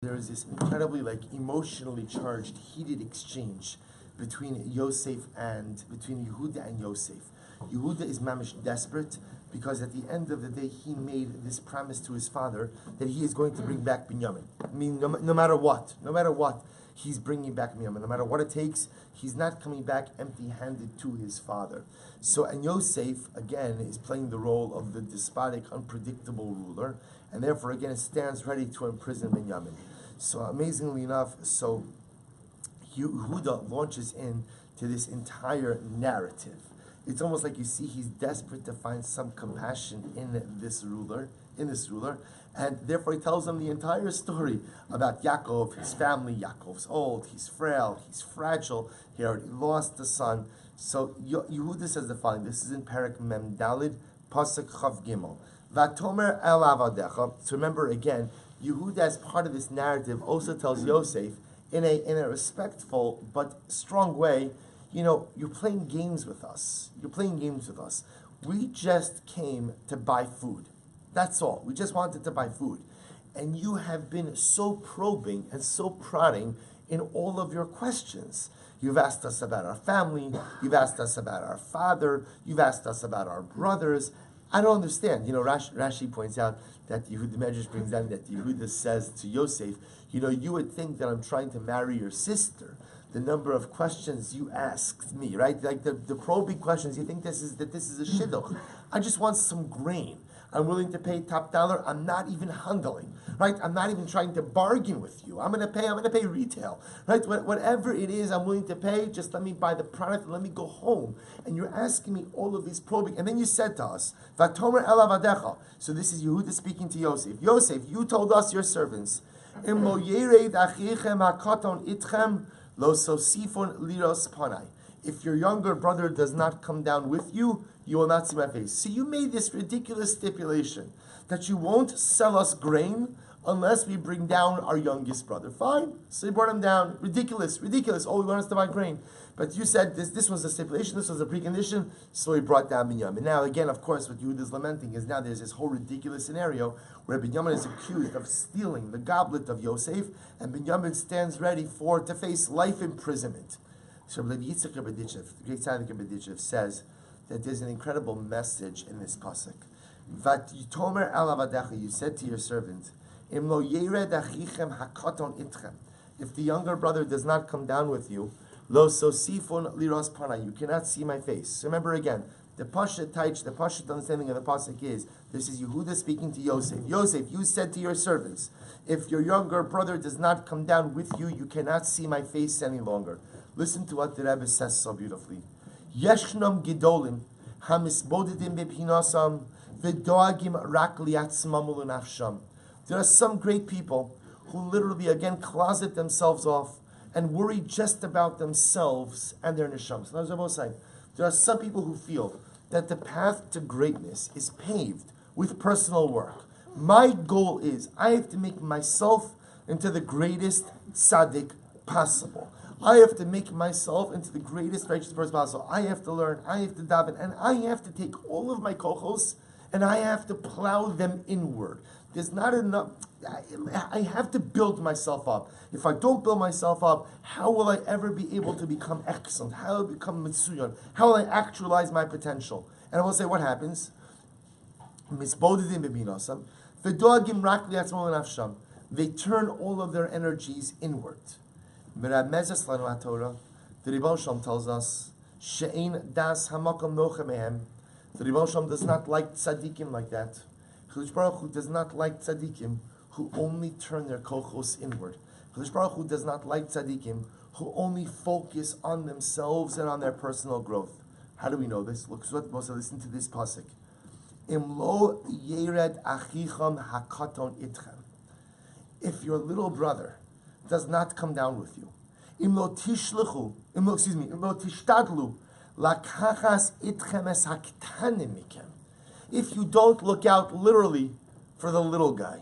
There is this incredibly emotionally charged, heated exchange between Yehuda and Yosef. Yehuda is mamish desperate because at the end of the day he made this promise to his father that he is going to bring back Binyamin. I mean, no matter what, he's bringing back Binyamin. No matter what it takes, he's not coming back empty-handed to his father. So, and Yosef again is playing the role of the despotic, unpredictable ruler, and therefore again stands ready to imprison Binyamin. So amazingly enough, Yehuda launches into this entire narrative. It's almost like you see he's desperate to find some compassion in this ruler, and therefore he tells them the entire story about Yaakov, his family. Yaakov's old, he's frail, he's fragile, he already lost the son. So Yehuda says the following, this is in Perek Mem Dalid, Pasuk Chav Gimel. Vatomer el avadecha. So remember again, Yehuda, as part of this narrative, also tells Yosef in a respectful but strong way, you're playing games with us. We just came to buy food. That's all. We just wanted to buy food. And you have been so probing and so prodding in all of your questions. You've asked us about our family. You've asked us about our father. You've asked us about our brothers. I don't understand. Rashi points out that Yehuda, the Medrash brings down that Yehuda says to Yosef, you would think that I'm trying to marry your sister. The number of questions you asked me, right? Like the probing questions, you think this is a shidduch. I just want some grain. I'm willing to pay top dollar. I'm not even handling, right? I'm not even trying to bargain with you. I'm going to pay retail, right? Whatever it is I'm willing to pay, just let me buy the product and let me go home. And you're asking me all of these probing. And then you said to us, Vatomer el avadecha. So this is Yehuda speaking to Yosef. Yosef, you told us, your servants, Im lo yered achichem hakaton itchem lo sosifon liros panai. If your younger brother does not come down with you, you will not see my face. So you made this ridiculous stipulation that you won't sell us grain unless we bring down our youngest brother. Fine. So you brought him down. Ridiculous. Oh, we want us to buy grain. But you said this was a stipulation, this was a precondition, so he brought down Binyamin. Now again, of course, what Yehuda is lamenting is now there's this whole ridiculous scenario where Binyamin is accused of stealing the goblet of Yosef, and Binyamin stands ready to face life imprisonment. So Rabbi Yitzchak Rebbe the great tzaddik Rebbe Ditchev, says that there's an incredible message in this pasuk. Vatomer el avadecha, you said to your servant, Im lo yered achichem hakaton itchem. If the younger brother does not come down with you, lo sosifon liros pana, you cannot see my face. So remember again, the Pasha understanding of the pasuk is, this is Yehuda speaking to Yosef. Yosef, you said to your servants, if your younger brother does not come down with you, you cannot see my face any longer. Listen to what the Rebbe says so beautifully. Yeshnam gidolim hamisbodedim bephinasam v'doagim rak liatzmam u'nafsham. There are some great people who literally again closet themselves off and worry just about themselves and their neshams. That's what I'm saying. There are some people who feel that the path to greatness is paved with personal work. My goal is I have to make myself into the greatest tzaddik possible. I have to make myself into the greatest righteous person possible. I have to learn, I have to daven, and I have to take all of my kochos and I have to plow them inward. There's not enough. I have to build myself up. If I don't build myself up, how will I ever be able to become excellent? How will I become mitsuyon? How will I actualize my potential? And I will say, what happens? They turn all of their energies inward. The Rebbe Shalom tells us, She'ein das hamakam nocha mehem. The Rebbe Shalom does not like tzaddikim like that. Chadosh Baruch Hu does not like tzaddikim who only turn their kochos inward. Chadosh Baruch Hu does not like tzaddikim who only focus on themselves and on their personal growth. How do we know this? Look, listen to this pasuk. Im lo yered achicham hakaton itchem. If your little brother does not come down with you, im lo tishtadlu lakachas itchem es haktanim mikem. If you don't look out literally for the little guy.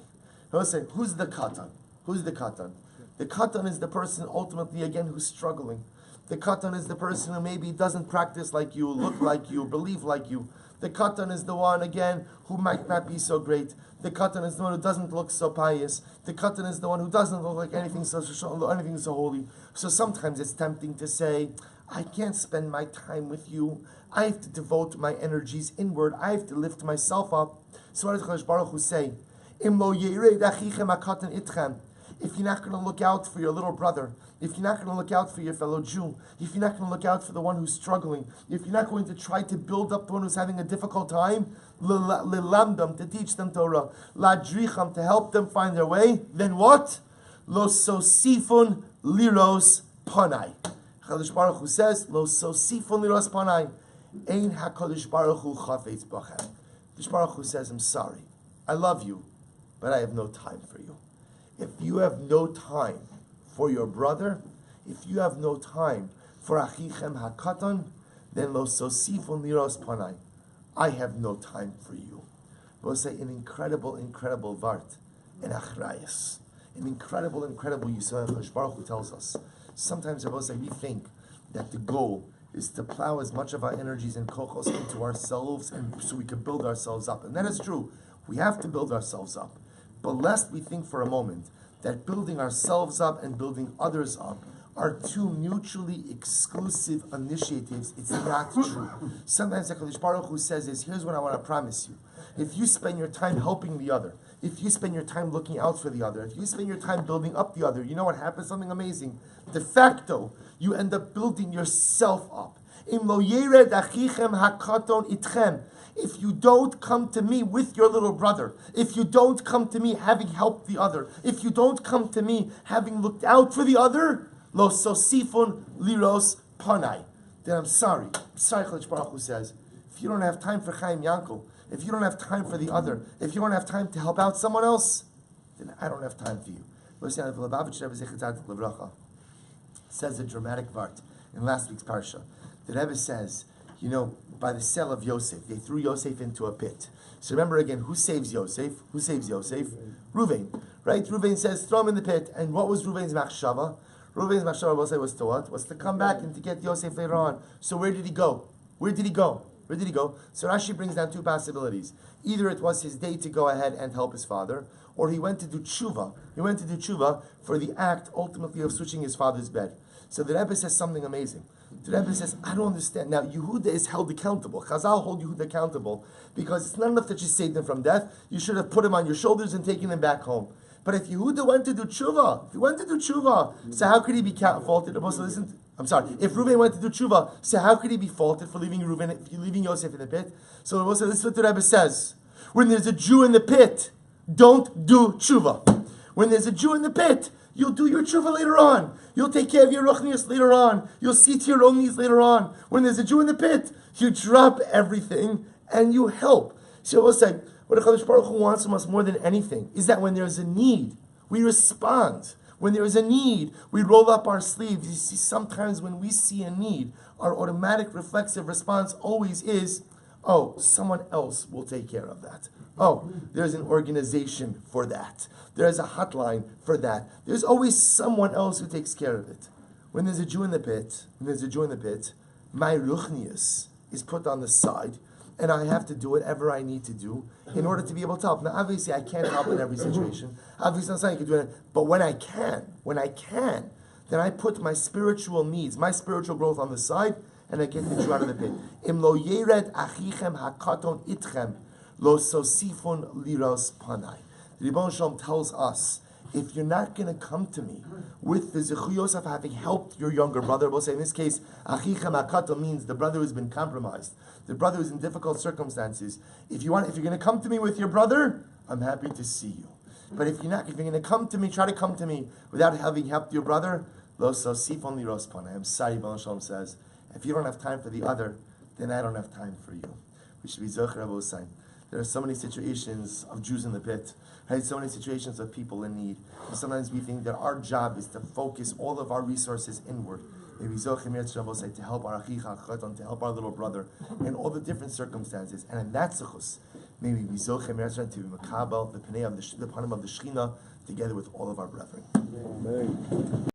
I was saying, who's the katan? Who's the katan? The katan is the person ultimately, again, who's struggling. The katan is the person who maybe doesn't practice like you, look like you, believe like you. The katan is the one, again, who might not be so great. The katan is the one who doesn't look so pious. The katan is the one who doesn't look like anything so holy. So sometimes it's tempting to say, I can't spend my time with you. I have to devote my energies inward. I have to lift myself up. So what does Kadosh Baruch Hu say? Im lo yered achichem hakatan itchem. If you're not going to look out for your little brother, if you're not going to look out for your fellow Jew, if you're not going to look out for the one who's struggling, if you're not going to try to build up the one who's having a difficult time, lilamdam, to teach them Torah, ladricham, to help them find their way, then what? Lo sosifun liros panai. HaKadosh Baruch Hu says, Lo sosifun liros panai. Ein HaKadosh Baruch Hu chafetz bachem. HaKadosh Baruch Hu says, I'm sorry. I love you, but I have no time for you. If you have no time for your brother, if you have no time for achichem hakatan, then lo sosifun liros panai. I have no time for you. We'll say an incredible vart, an achrayas, an incredible Yisrael. Kadosh Baruch Hu tells us. Sometimes we think that the goal is to plow as much of our energies and kochos into ourselves, and so we can build ourselves up. And that is true. We have to build ourselves up. But lest we think for a moment that building ourselves up and building others up are two mutually exclusive initiatives. It's not true. Sometimes HaKadosh Baruch Hu says is, here's what I want to promise you. If you spend your time helping the other, if you spend your time looking out for the other, if you spend your time building up the other, you know what happens? Something amazing. De facto, you end up building yourself up. Im lo yered achichem hakaton itchem. If you don't come to me with your little brother, if you don't come to me having helped the other, if you don't come to me having looked out for the other, lo sosifun liros panai, then I'm sorry. Kadosh Baruch Hu says, if you don't have time for Chaim Yankel, if you don't have time for the other, if you don't have time to help out someone else, then I don't have time for you. Says a dramatic vart in last week's Parsha. The Rebbe says, by the sale of Yosef, they threw Yosef into a pit. So remember again, who saves Yosef? Who saves Yosef? Ruvain. Right? Ruvain says, throw him in the pit. And what was Ruvain's machshava? Ruvain's machshava was to what? Was to come back and to get Yosef later on. So where did he go? Where did he go? So Rashi brings down two possibilities. Either it was his day to go ahead and help his father, or he went to do tshuva. He went to do tshuva for the act, ultimately, of switching his father's bed. So the Rebbe says something amazing. The Rebbe says, I don't understand. Now, Yehuda is held accountable. Chazal hold Yehuda accountable because it's not enough that you saved him from death. You should have put him on your shoulders and taken him back home. But if Yehuda went to do tshuva, so how could he be faulted? If Reuven went to do tshuva, so how could he be faulted for leaving Yosef in the pit? So this is what the Rebbe says. When there's a Jew in the pit, don't do tshuva. When there's a Jew in the pit, you'll do your tshuva later on. You'll take care of your ruchnius later on. You'll see to your own needs later on. When there's a Jew in the pit, you drop everything and you help. So we'll say, what HaKadosh Baruch Hu wants from us more than anything is that when there's a need, we respond. When there is a need, we roll up our sleeves. You see, sometimes when we see a need, our automatic reflexive response always is, oh, someone else will take care of that. Oh, there's an organization for that. There's a hotline for that. There's always someone else who takes care of it. When there's a Jew in the pit, my ruchnius is put on the side, and I have to do whatever I need to do in order to be able to help. Now, obviously, I can't help in every situation. Obviously, I'm saying I can do it, but when I can, then I put my spiritual needs, my spiritual growth on the side, and I get the Jew out of the pit. Im lo yered achichem hakaton itchem lo sosifun liros panai. The Rebbeinu Shalom tells us, if you're not going to come to me with the zechuyos of having helped your younger brother, we'll say in this case, achichem hakaton means the brother who's been compromised, the brother who's in difficult circumstances. If you're going to come to me with your brother, I'm happy to see you. But if you're going to come to me, try to come to me without having helped your brother, lo sosifun liros panai. I'm sorry, Rebbeinu Shalom says, if you don't have time for the other, then I don't have time for you. We should be zocher avosayim. There are so many situations of Jews in the pit, right? So many situations of people in need. Sometimes we think that our job is to focus all of our resources inward. Maybe zocher to help our achicha, to help our little brother in all the different circumstances. And in that zechus, maybe we zocher to be makabel, the panim of the Shechina, together with all of our brethren. Amen.